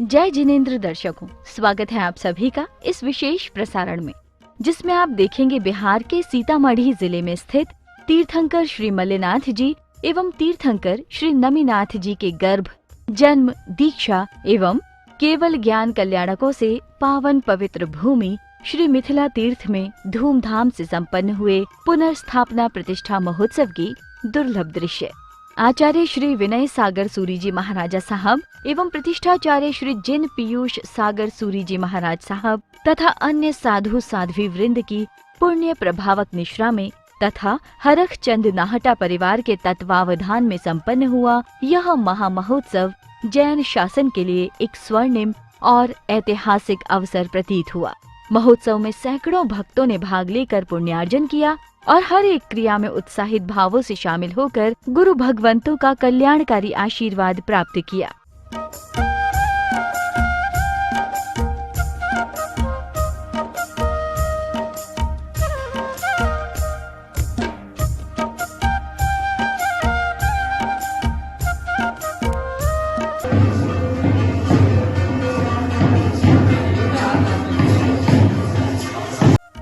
जय जिनेंद्र दर्शकों, स्वागत है आप सभी का इस विशेष प्रसारण में, जिसमें आप देखेंगे बिहार के सीतामढ़ी जिले में स्थित तीर्थंकर श्री मल्लेनाथ जी एवं तीर्थंकर श्री नमीनाथ जी के गर्भ, जन्म, दीक्षा एवं केवल ज्ञान कल्याणकों से पावन पवित्र भूमि श्री मिथिला तीर्थ में धूमधाम से संपन्न हुए पुनर्स्थापना प्रतिष्ठा महोत्सव की दुर्लभ दृश्य। आचार्य श्री विनय सागर सूरी जी महाराजा साहब एवं प्रतिष्ठाचार्य श्री जिन पीयूष सागर सूरी जी महाराज साहब तथा अन्य साधु साध्वी वृंद की पुण्य प्रभावक निश्रा में तथा हरख चंद नाहटा परिवार के तत्वावधान में संपन्न हुआ यह महामहोत्सव जैन शासन के लिए एक स्वर्णिम और ऐतिहासिक अवसर प्रतीत हुआ। महोत्सव में सैकड़ों भक्तों ने भाग लेकर पुण्यार्जन किया और हर एक क्रिया में उत्साहित भावों से शामिल होकर गुरु भगवंतों का कल्याणकारी आशीर्वाद प्राप्त किया।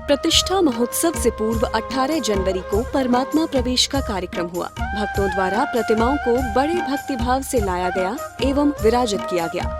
प्रतिष्ठा महोत्सव से पूर्व 18 जनवरी को परमात्मा प्रवेश का कार्यक्रम हुआ। भक्तों द्वारा प्रतिमाओं को बड़े भक्तिभाव से लाया गया एवं विराजित किया गया।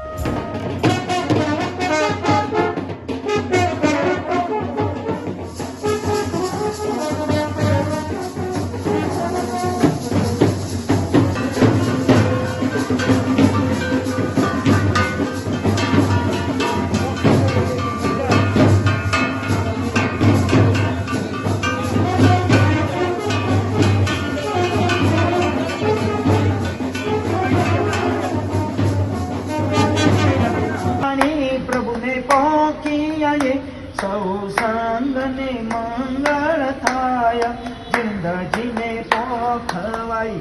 सौ संगने मंगल थाय जिंदगी में पोखवाई।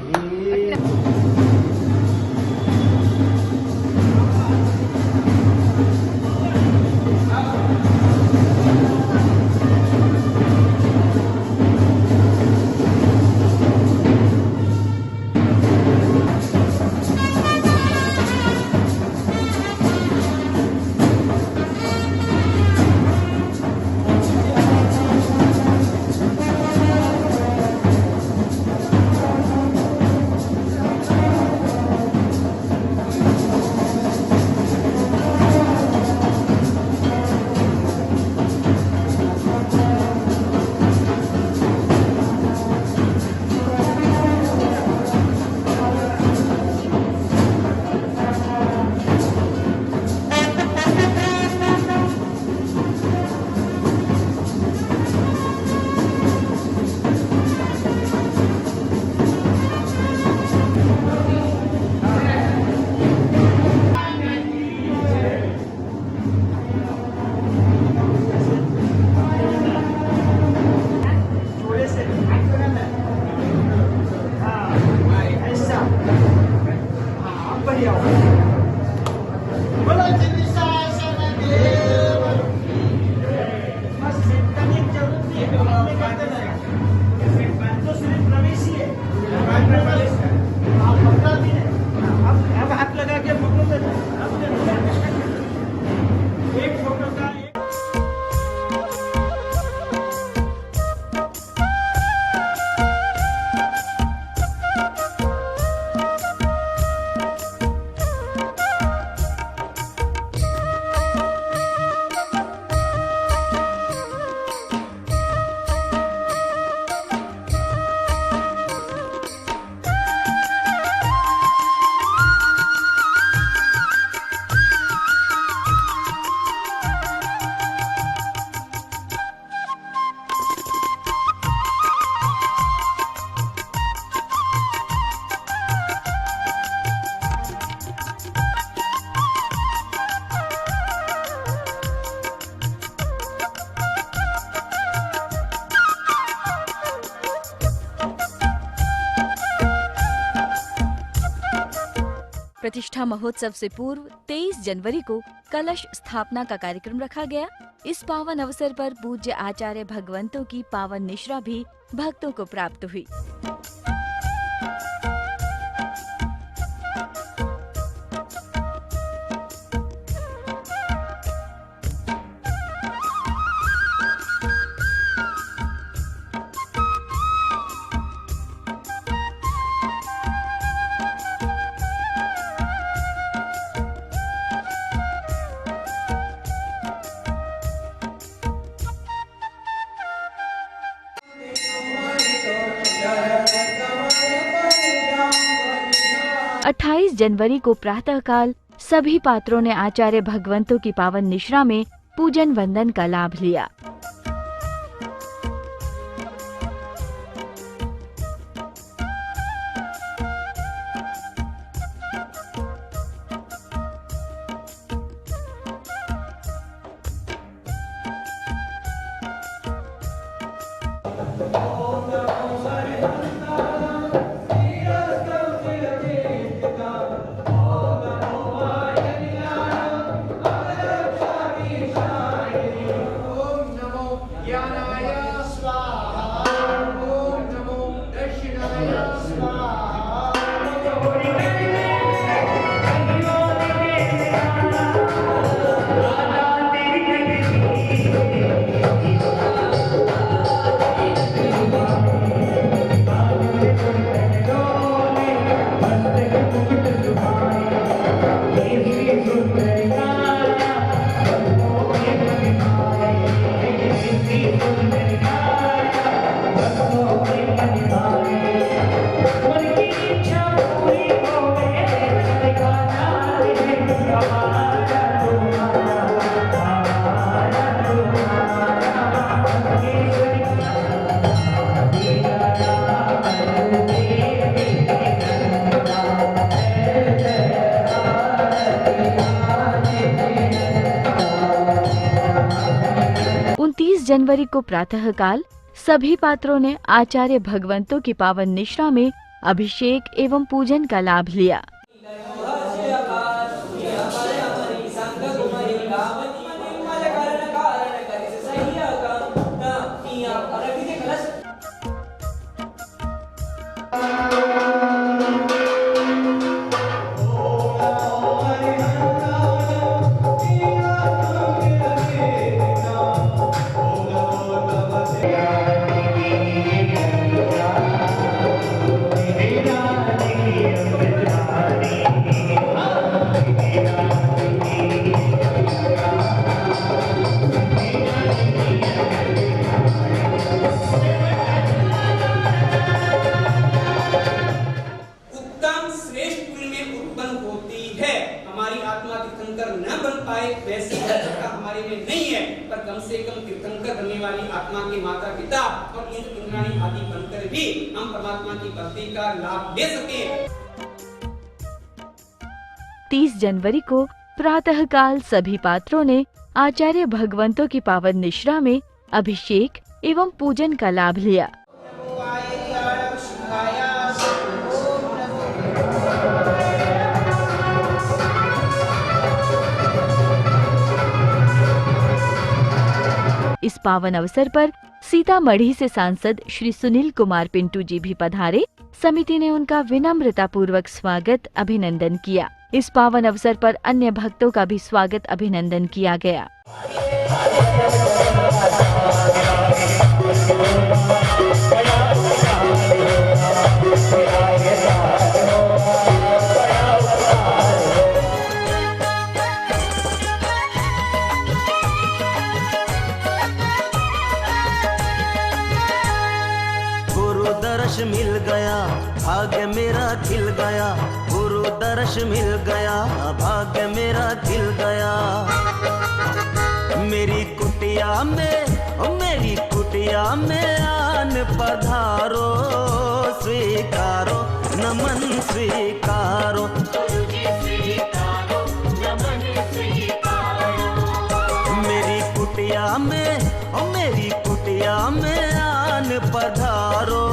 प्रतिष्ठा महोत्सव से पूर्व 23 जनवरी को कलश स्थापना का कार्यक्रम रखा गया। इस पावन अवसर पर पूज्य आचार्य भगवंतों की पावन निश्रा भी भक्तों को प्राप्त हुई। 28 जनवरी को प्रातःकाल सभी पात्रों ने आचार्य भगवंतों की पावन निश्रा में पूजन वंदन का लाभ लिया। जनवरी को प्रातःकाल सभी पात्रों ने आचार्य भगवंतों की पावन निश्रा में अभिषेक एवं पूजन का लाभ लिया। हमारे में नहीं है, पर कम से कम तीर्थंकर बनने वाली आत्मा के माता पिता और इंद्राणी आदि बनकर भी हम परमात्मा की भक्ति का लाभ ले सके। 30 जनवरी को प्रातःकाल सभी पात्रों ने आचार्य भगवंतों की पावन निश्रा में अभिषेक एवं पूजन का लाभ लिया। इस पावन अवसर पर सीतामढ़ी से सांसद श्री सुनील कुमार पिंटू जी भी पधारे। समिति ने उनका विनम्रता पूर्वक स्वागत अभिनंदन किया। इस पावन अवसर पर अन्य भक्तों का भी स्वागत अभिनंदन किया गया। दर्श मिल गया भाग्य मेरा खिल गया, गुरु दर्श मिल गया भाग्य मेरा खिल गया। मेरी कुटिया में आन पधारो, स्वीकारो नमन स्वीकारो। मेरी कुटिया में आन पधारो,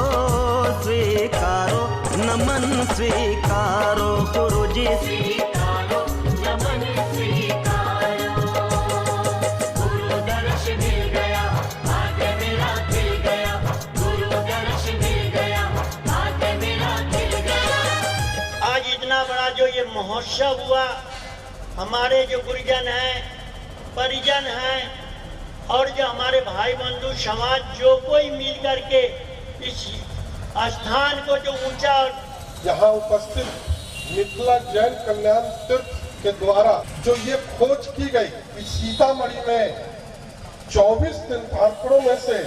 स्वीकारो नमन स्वीकारो। गुरुजी स्वीकारो नमन स्वीकारो। गुरु दर्श मिल गया भाग्य मेरा खिल गया, गुरु दर्श मिल गया भाग्य मेरा खिल गया। आज इतना बड़ा जो ये महोत्सव हुआ, हमारे जो गुरुजन हैं, परिजन हैं और जो हमारे भाई बंधु समाज जो कोई मिल करके इस स्थान को जो ऊंचा यहाँ उपस्थित मिथिला जैन कल्याण तीर्थ के द्वारा जो ये खोज की गई कि सीतामढ़ी में 24 तीर्थंकरों में से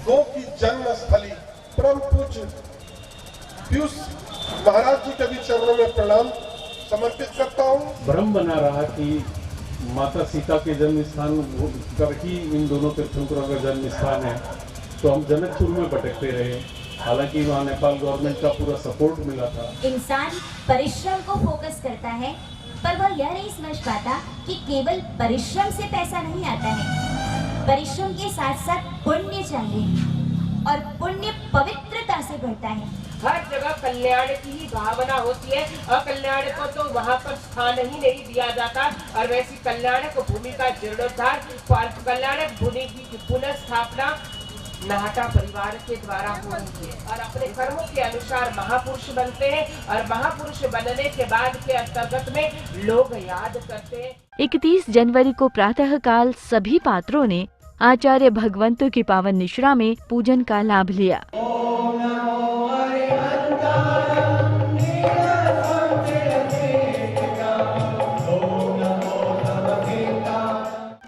2 की जन्म स्थली परम पूज्य पीयूष महाराज जी के भी चरणों में प्रणाम समर्पित करता हूँ। भ्रम बना रहा कि माता सीता के जन्म स्थान पर ही इन दोनों तीर्थंकरों का जन्म स्थान है, तो हम जनकपुर में भटकते रहे। हालांकि वहाँ नेपाल गवर्नमेंट का पूरा सपोर्ट मिला था। इंसान परिश्रम को फोकस करता है, पर वह यह नहीं समझ पाता कि केवल परिश्रम से पैसा नहीं आता है। परिश्रम के साथ साथ पुण्य चाहिए और पुण्य पवित्रता से बढ़ता है। हर जगह कल्याण की ही भावना होती है, अकल्याण को तो वहाँ पर स्थान ही नहीं दिया जाता। और वैसी कल्याणक भूमि का जीर्णोद्धार, कल्याणक भूमि की पुनः स्थापना नाहटा परिवार के द्वारा हो रही है। और अपने कर्मों के अनुसार महापुरुष बनते हैं, और महापुरुष बनने के बाद के अंतर्गत में लोग याद करते हैं। 31 जनवरी को प्रातः काल सभी पात्रों ने आचार्य भगवंतु की पावन निश्रा में पूजन का लाभ लिया।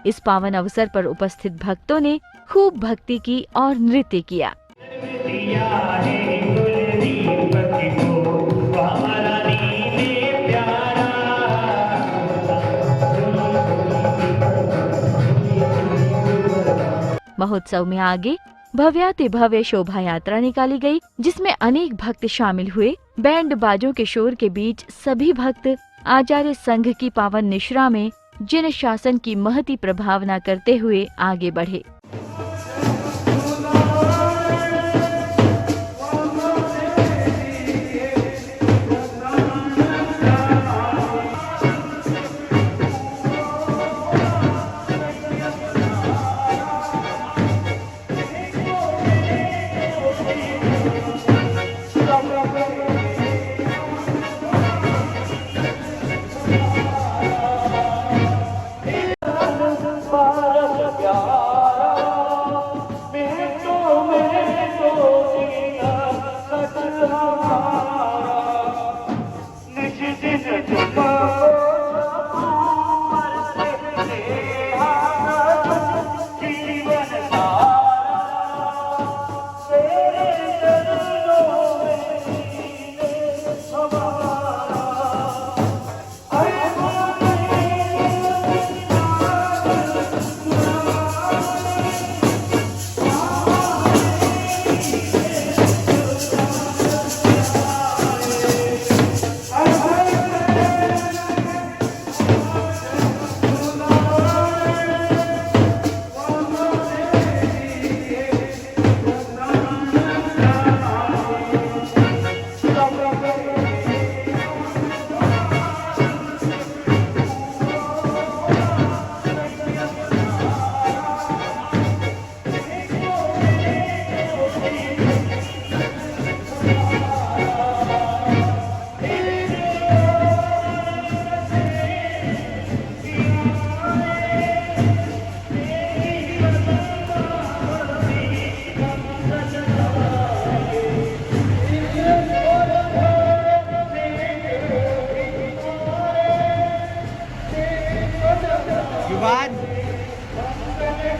इस पावन अवसर पर उपस्थित भक्तों ने खूब भक्ति की और नृत्य किया। महोत्सव में आगे भव्याति भव्य शोभा यात्रा निकाली गई, जिसमें अनेक भक्त शामिल हुए। बैंड बाजों के शोर के बीच सभी भक्त आचार्य संघ की पावन निश्रा में जन शासन की महती प्रभावना करते हुए आगे बढ़े।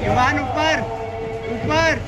युवान ऊपर ऊपर।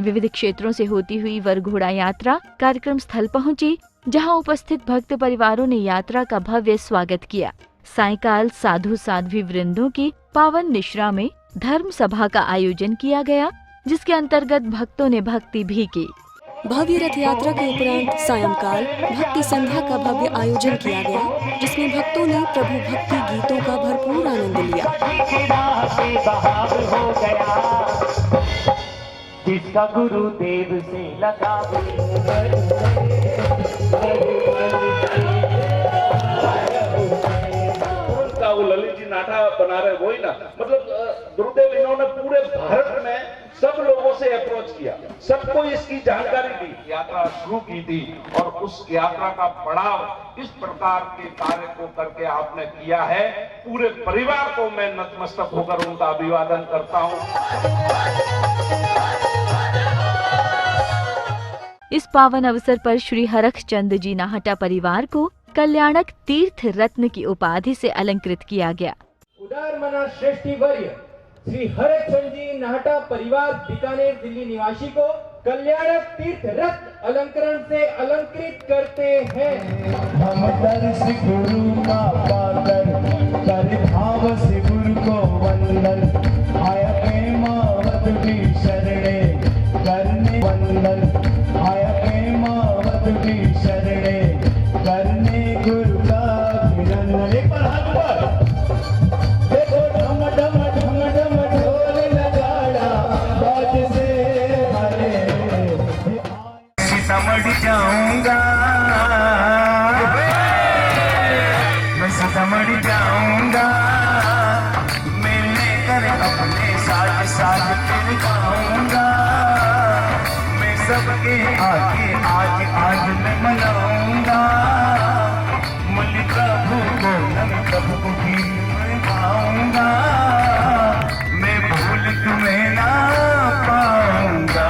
विविध क्षेत्रों से होती हुई वर घोड़ा यात्रा कार्यक्रम स्थल पहुंची, जहां उपस्थित भक्त परिवारों ने यात्रा का भव्य स्वागत किया। सायंकाल साधु साध्वी वृंदों की पावन निश्रा में धर्म सभा का आयोजन किया गया, जिसके अंतर्गत भक्तों ने भक्ति भी की। भव्य रथ यात्रा के उपरांत सायंकाल भक्ति संध्या का भव्य आयोजन किया गया, जिसमें भक्तों ने प्रभु भक्ति गीतों का भरपूर आनंद लिया। से बहाव हो गया, जिसका गुरुदेव से लगाव का वो ललित जी नाटा बना रहे वही ना, मतलब गुरुदेव इन्होंने पूरे भारत में सब लोगों से अप्रोच किया, सबको इसकी जानकारी दी, यात्रा शुरू की थी और उस यात्रा का पड़ाव इस प्रकार के कार्य को करके आपने किया है। पूरे परिवार को मैं नतमस्तक होकर उनका अभिवादन करता हूं। इस पावन अवसर पर श्री हरखचंद जी नाहटा परिवार को कल्याणक तीर्थ रत्न की उपाधि से अलंकृत किया गया। उदार मना श्रेष्ठी वर्य श्री हरखचंद जी नाहटा परिवार बीकानेर दिल्ली निवासी को कल्याणक तीर्थ रत्न अलंकरण से अलंकृत करते हैं। हम दर्श गुरु का पाकर कर भाव से गुरु को वंदन, आया प्रेमावत की शरणे करने वंदन, आया प्रेमावत की शरणे करने गुरु का अभिनंदन। एक बार हाथ पर देखो, ढम ढम ढम ढम ढोल नगाड़ा बाज से हरे, सीतामढ़ी जाऊंगा मैं, सीतामढ़ी जाऊंगा मैं लेकर अपने साज साज फिर गाऊंगा मैं, सबके आगे आज आज मैं मनाऊंगा, मुझे प्रभु को नम प्रभु की गाऊंगा मैं, भूल तुम्हें ना पाऊंगा,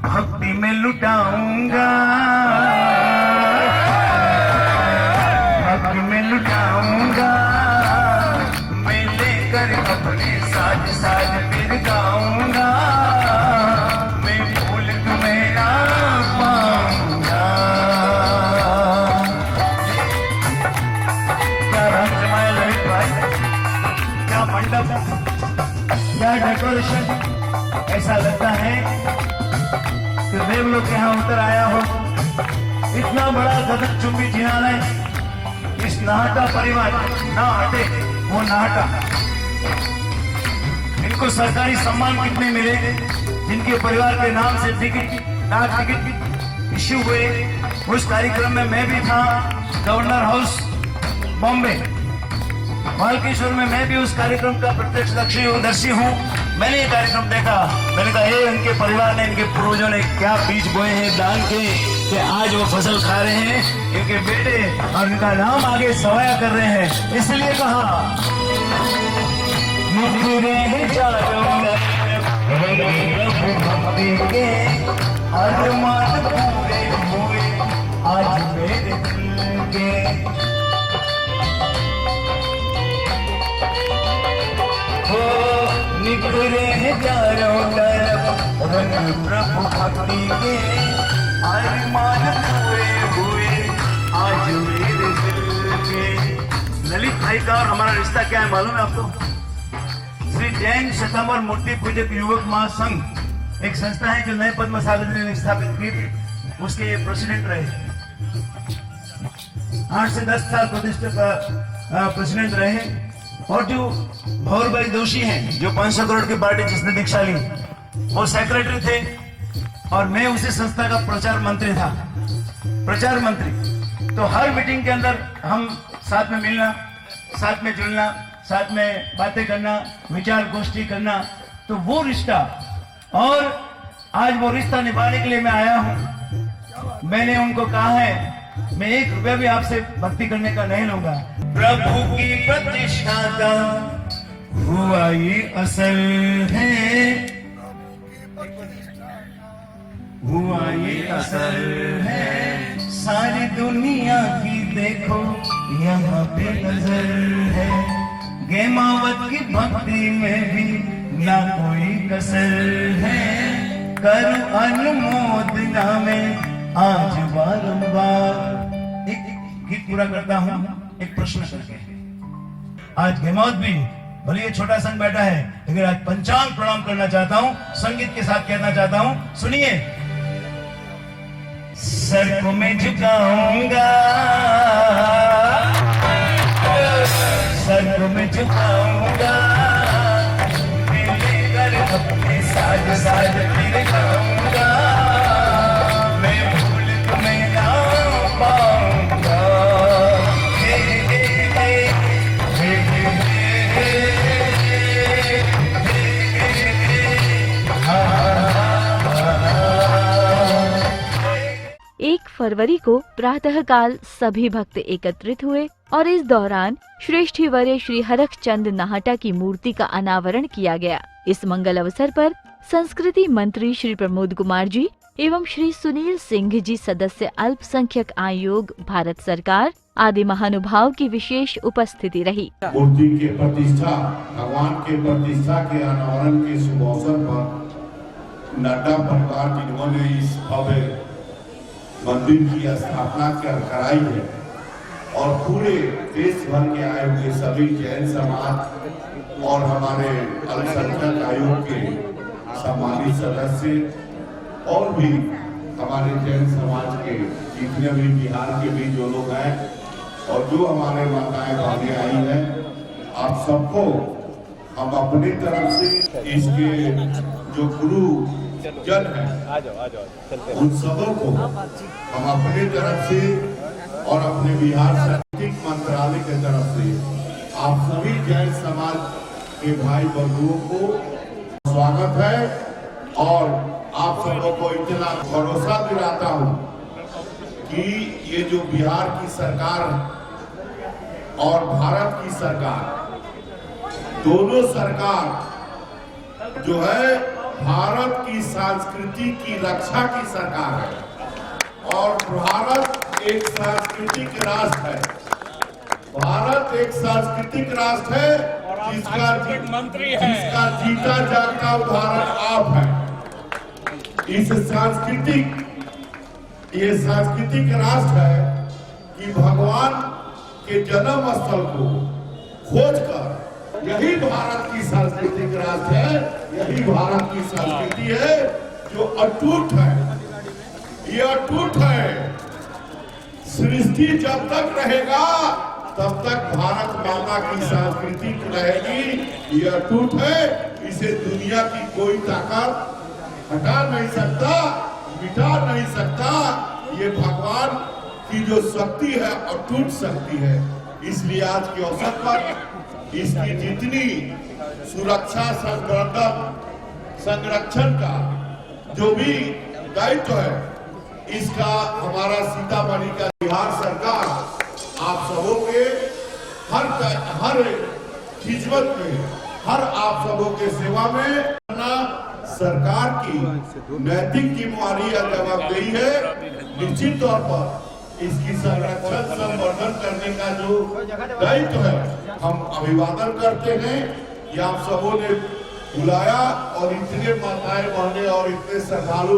भक्ति में लुटाऊंगा, भक्ति में लुटाऊंगा मैं, लेकर अपने साज साज फिर गाऊंगा मैं, भूल तुम्हें ना पाऊंगा। क्या रंग जमाया ललित भाई, क्या मंडप, क्या डेकोरेशन, ऐसा लगता है कि देवलोक के यहाँ उतर आया हो। इतना बड़ा गगन चुंबी जिनालय इस नाहटा परिवार ना हटे वो नाहटा। इनको सरकारी सम्मान कितने मिले, जिनके परिवार के नाम से टिकट, डाक टिकट इश्यू हुए, उस कार्यक्रम में मैं भी था। गवर्नर हाउस बॉम्बे बालकेश्वर में मैं भी उस कार्यक्रम का प्रत्यक्षदर्शी हूँ। मैंने ये कार्यक्रम देखा, मैंने कहा ये इनके परिवार ने, इनके पूर्वजों ने क्या बीज बोए हैं दान के कि आज वो फसल खा रहे हैं, इनके बेटे और इनका नाम आगे सवाया कर रहे हैं। इसलिए कहा मुखरे भक्ति के अरमान पूरे हुए आज मेरे दिल के, निखरे हैं चारों तरफ रंग प्रभु भक्ति के अरमान पूरे हुए आज मेरे दिल के। ललित भाई का और हमारा रिश्ता क्या है मालूम है आपको? श्री जैन शतंबर मूर्ति पूजक युवक महासंघ एक संस्था है जो नए पद्म सागर ने स्थापित की थी, उसके प्रेसिडेंट रहे। 8 से 10 साल प्रेसिडेंट रहे। और जो भौर भाई दोषी हैं, जो 500 करोड़ की पार्टी जिसने दीक्षा ली, वो सेक्रेटरी थे और मैं उसी संस्था का प्रचार मंत्री था। प्रचार मंत्री तो हर मीटिंग के अंदर हम साथ में मिलना, साथ में जुलना, साथ में बातें करना, विचार गोष्ठी करना, तो वो रिश्ता। और आज वो रिश्ता निभाने के लिए मैं आया हूँ। मैंने उनको कहा है मैं 1 रुपया भी आपसे भक्ति करने का नहीं लूंगा। प्रभु की प्रतिष्ठा का हुआ ये असल है, हुआ ये असल है, सारी दुनिया की देखो यहाँ पे नजर है, गेमावत की भक्ति में भी ना कोई कसर है, करूं अनुमोदना में आज बारंबार। एक गीत पूरा करता हूँ एक प्रश्न करके। आज गेमावत भी भले ये छोटा संघ बैठा है, लेकिन आज पंचांग प्रणाम करना चाहता हूँ, संगीत के साथ कहना चाहता हूँ। सुनिए। सर को मैं झुकाऊंगा, सर सर को मैं झुकाऊंगा, मिलकर अपने साज साज फिर गाऊंगा, मैं भूल तुम्हें ना पाऊंगा। हे हे हे हे हे एक फरवरी को प्रातःकाल सभी भक्त एकत्रित हुए और इस दौरान श्रेष्ठीवर्य श्री हरखचंद नाहटा की मूर्ति का अनावरण किया गया। इस मंगल अवसर पर संस्कृति मंत्री श्री प्रमोद कुमार जी एवं श्री सुनील सिंह जी सदस्य अल्पसंख्यक आयोग भारत सरकार आदि महानुभाव की विशेष उपस्थिति रही। मूर्ति के प्रतिष्ठा, भगवान के प्रतिष्ठा के अनावरण के शुभ अवसर पर नड्डा परिवार जिन्होंने इस भव्य मंदिर की स्थापना कराई है और पूरे देश भर के आए हुए सभी जैन समाज और हमारे अल्पसंख्यक आयोग के सम्मानित सदस्य और भी हमारे जैन समाज के जितने भी बिहार के भी जो लोग हैं और जो हमारे माताएं बहनें आई हैं, आप सबको हम अपनी तरफ से इसके जो गुरु जन है उन सबों को हम अपनी तरफ से और अपने बिहार सांस्कृतिक मंत्रालय के तरफ से आप सभी जैन समाज के भाई बंधुओं को स्वागत है और आप सबों को इतना भरोसा दिलाता हूं कि ये जो बिहार की सरकार और भारत की सरकार, दोनों सरकार जो है भारत की संस्कृति की रक्षा की सरकार है और भारत एक सांस्कृतिक राष्ट्र है। भारत एक सांस्कृतिक राष्ट्र है जिसका जीता जागता उदाहरण आप है। इस ये सांस्कृतिक राष्ट्र है कि भगवान के जन्म स्थल को खोजकर, यही भारत की सांस्कृतिक राष्ट्र है, यही भारत की संस्कृति है जो अटूट है। ये अटूट है। सृष्टि जब तक रहेगा तब तक भारत माता की संस्कृति रहेगी। ये अटूट है, इसे दुनिया की कोई ताकत हटा नहीं सकता, मिटा नहीं सकता। ये भगवान की जो शक्ति है अटूट शक्ति है। इसलिए आज के अवसर पर इसकी जितनी सुरक्षा संरक्षण का जो भी दायित्व है, इसका हमारा सीतामढ़ी का बिहार सरकार आप सबों के हर खिदमत में, हर आप सबों के सेवा में सरकार की नैतिक जिम्मेवारी या जवाबदेही है। निश्चित तौर पर इसकी संरक्षण संवर्धन करने का जो दायित्व है हम अभिवादन करते हैं। ये आप सबों ने बुलाया और इतने माताएं बहने और इतने श्रद्धालु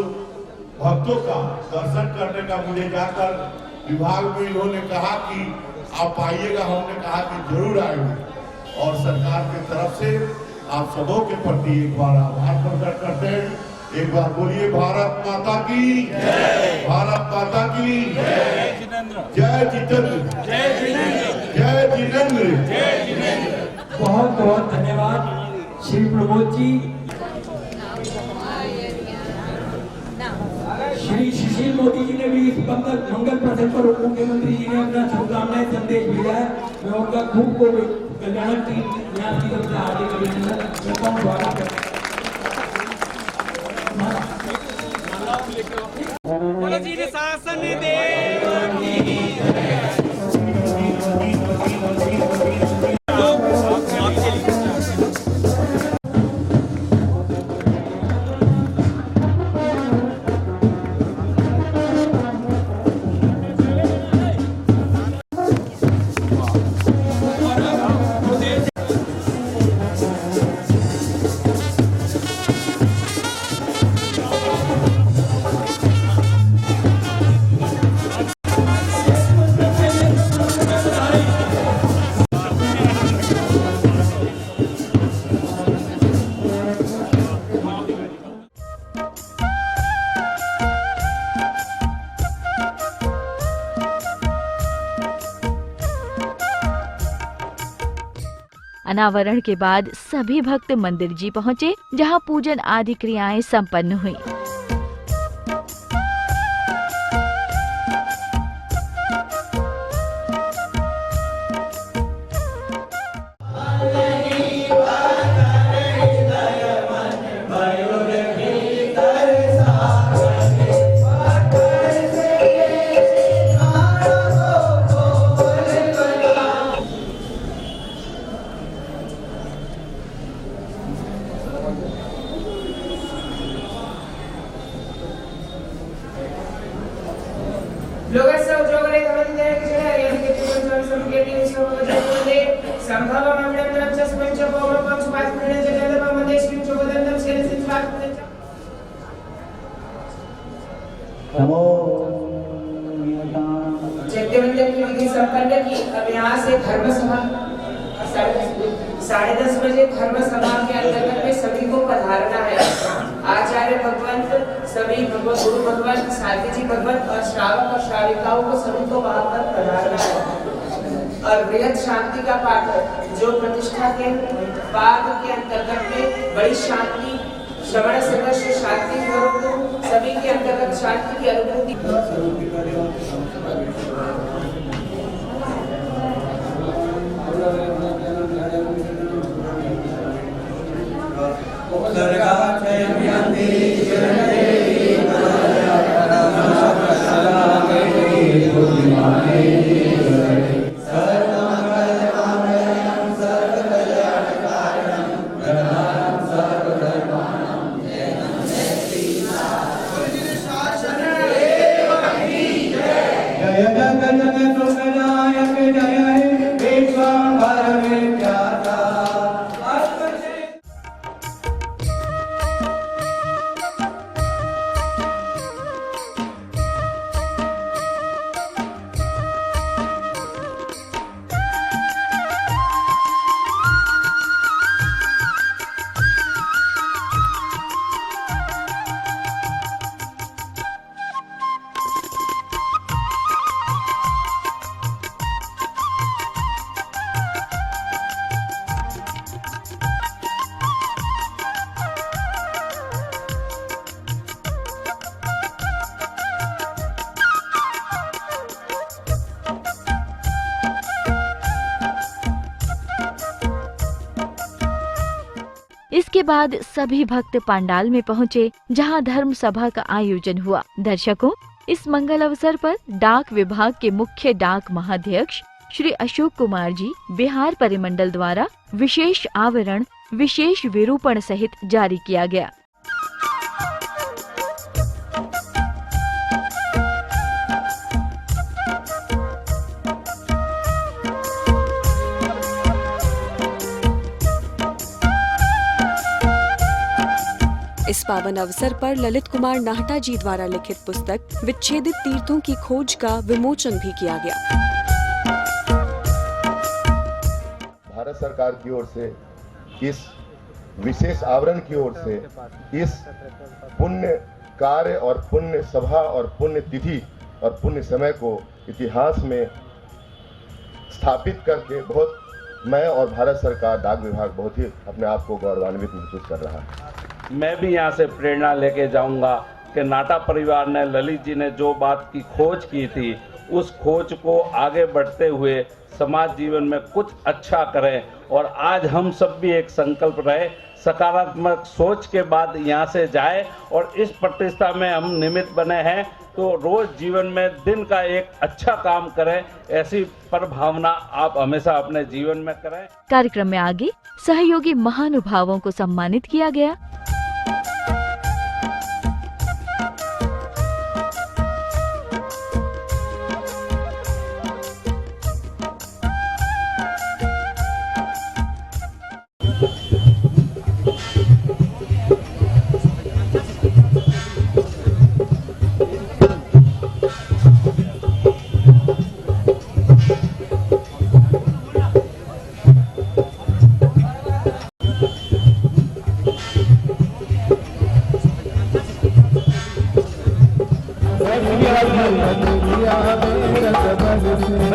भक्तों का दर्शन करने का मुझे जाकर विभाग में इन्होंने कहा कि आप आइएगा। हमने कहा कि जरूर आएंगे और सरकार की तरफ से आप सबों के प्रति एक बार आभार प्रकट करते हैं। एक बार बोलिए भारत माता की जय, भारत माता की जय, जय जितेंद्र, जय जितेंद्र, जय जितेंद्र। बहुत बहुत धन्यवाद श्री प्रमोद जी। श्री सुशील मोदी जी ने भी इस मंगल प्रसंग पर उप मुख्यमंत्री जी ने अपना शुभकामनाएं संदेश भेजा है। मैं उनका खूब को कल्याण की न्यास की तरफ से हार्दिक अभिनंदन करता हूँ, स्वागत करता हूँ। शासन देव अनावरण के बाद सभी भक्त मंदिर जी पहुँचे, जहाँ पूजन आदि क्रियाएं संपन्न हुई। संपन्न की। अब यहाँ से धर्म सभा 10:30 बजे धर्म सभा के अंतर्गत में सभी को पधारना है। आचार्य भगवंत, सभी भगवत गुरु भगवंत, साथी जी भगवंत और श्रावक और श्राविकाओं को सभी को वहाँ पर पधारना है। और वृहद शांति का पाठ जो प्रतिष्ठा के बाद के अंतर्गत में बड़ी शांति, श्रवण सदस्य शांति स्वरूप सभी के अंतर्गत शांति की अनुभूति। इसके बाद सभी भक्त पंडाल में पहुँचे, जहाँ धर्म सभा का आयोजन हुआ। दर्शकों, इस मंगल अवसर पर डाक विभाग के मुख्य डाक महाध्यक्ष श्री अशोक कुमार जी बिहार परिमंडल द्वारा विशेष आवरण, विशेष विरूपण सहित जारी किया गया। इस पावन अवसर पर ललित कुमार नाहटा जी द्वारा लिखित पुस्तक विच्छेदित तीर्थों की खोज का विमोचन भी किया गया। भारत सरकार की ओर से इस विशेष आवरण की ओर से इस पुण्य कार्य और पुण्य सभा और पुण्य तिथि और पुण्य समय को इतिहास में स्थापित करके बहुत मैं और भारत सरकार डाक विभाग बहुत ही अपने आप को गौरवान्वित महसूस कर रहा है। मैं भी यहाँ से प्रेरणा लेके जाऊंगा कि नाटा परिवार ने, ललित जी ने जो बात की खोज की थी, उस खोज को आगे बढ़ते हुए समाज जीवन में कुछ अच्छा करें। और आज हम सब भी एक संकल्प रहे, सकारात्मक सोच के बाद यहाँ से जाए और इस प्रतिष्ठा में हम निमित्त बने हैं, तो रोज जीवन में दिन का एक अच्छा काम करें। ऐसी परभावना आप हमेशा अपने जीवन में करें। कार्यक्रम में आगे सहयोगी महानुभावों को सम्मानित किया गया।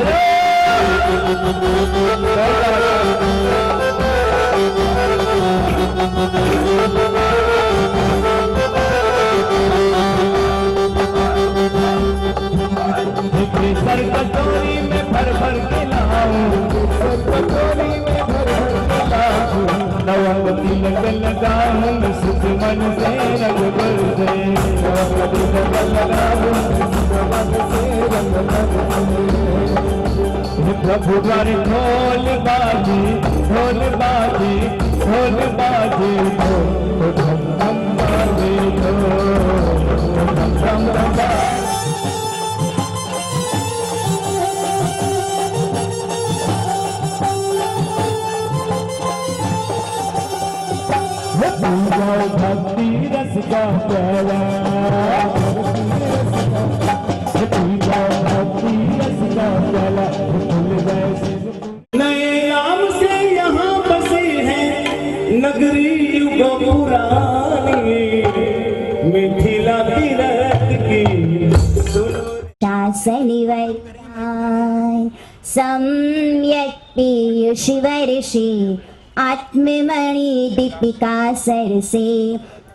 Hey! डोली में भर भर के लाखों नवा तिलक लगाऊं सुख मन से रंग बरसे नवा तिलक लगाऊं सुख मन से रंग बरसे प्रभु द्वारे ढोल बाजे ढोल बाजे ढोल बाजे तो धम धम बाजे तो धम धम बाजे जाओ भक्ति रस का प्याला जाओ भक्ति रस का प्याला नए नाम से यहाँ बसे हैं नगरी पुरानी मिथिला तीरथ की शासनिवर सम्यक् पीयूष वर्षे आत्ममणि दीपिका सरसे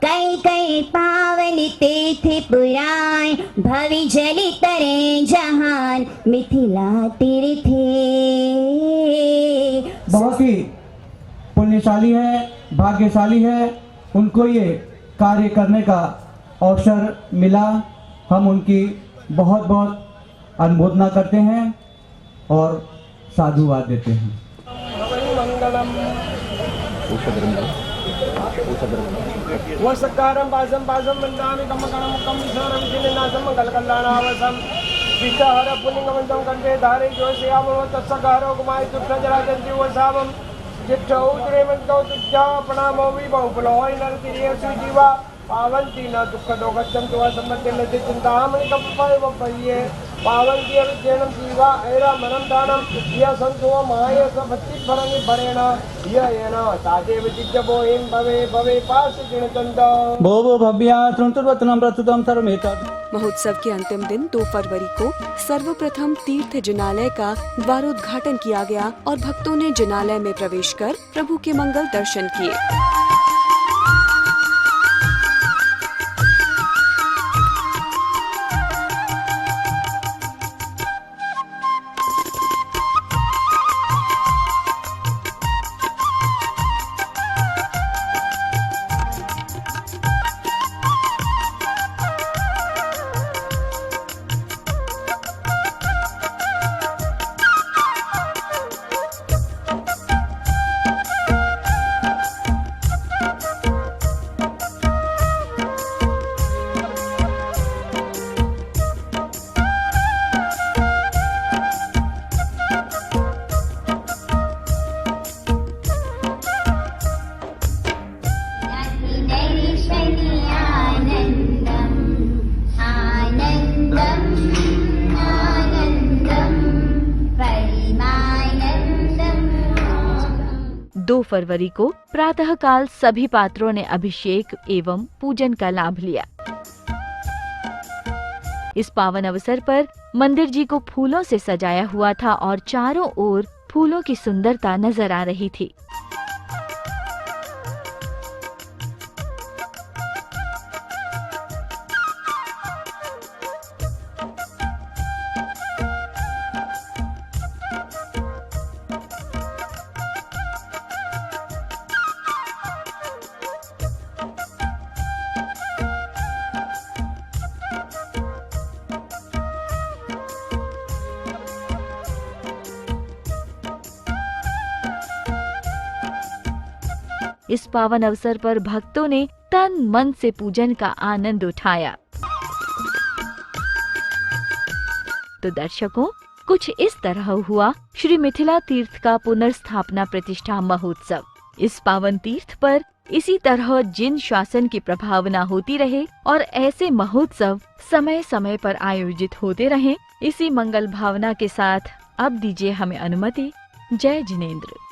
कई कई पावन तीर्थ पुराण भवि जलि तरे जहान मिथिला तीर्थे। बहुत ही पुण्यशाली है, भाग्यशाली है, उनको ये कार्य करने का अवसर मिला। हम उनकी बहुत बहुत अनुमोदना करते हैं और साधुवाद देते हैं। वसकारं पासं पासं वन्दामि कमकणमुखं विश्वरविधिनाशं मंगलकल्याणावसं विषहर पुलिंगवन्तं कंठे धारे जोषयामो तत्सकारो कुमारी तुष्टजराजन्ति वसावं जिष्ठौ त्रेमन्तौ तुज्जा प्रणामो विभौपलोय नरतिरेषु जीवा पावन्ति न दुःखदो गच्छन्तु असम्पत्तिं चिन्तामणि कपयव पय्ये पावन्ति अविद्येनं जीवा ऐरा मनं दानं य सन्तो माय सभक्ति फरंगि भरेण य येन तादेव जिज्जबोहिं भवे भवे पास जिणचन्द भो भव्या संतुर्वतनं प्रस्तुतं सर्वमेतत्। महोत्सव के अंतिम दिन 2 फरवरी को सर्वप्रथम तीर्थ जिनालय का द्वारोद्घाटन किया गया और भक्तों ने जिनालय में प्रवेश कर प्रभु के मंगल दर्शन किए। दो फरवरी को प्रातःकाल सभी पात्रों ने अभिषेक एवं पूजन का लाभ लिया। इस पावन अवसर पर मंदिर जी को फूलों से सजाया हुआ था और चारों ओर फूलों की सुंदरता नजर आ रही थी। इस पावन अवसर पर भक्तों ने तन मन से पूजन का आनंद उठाया। तो दर्शकों, कुछ इस तरह हुआ श्री मिथिला तीर्थ का पुनर्स्थापना प्रतिष्ठा महोत्सव। इस पावन तीर्थ पर इसी तरह जिन शासन की प्रभावना होती रहे और ऐसे महोत्सव समय समय पर आयोजित होते रहें, इसी मंगल भावना के साथ अब दीजिए हमें अनुमति। जय जिनेंद्र।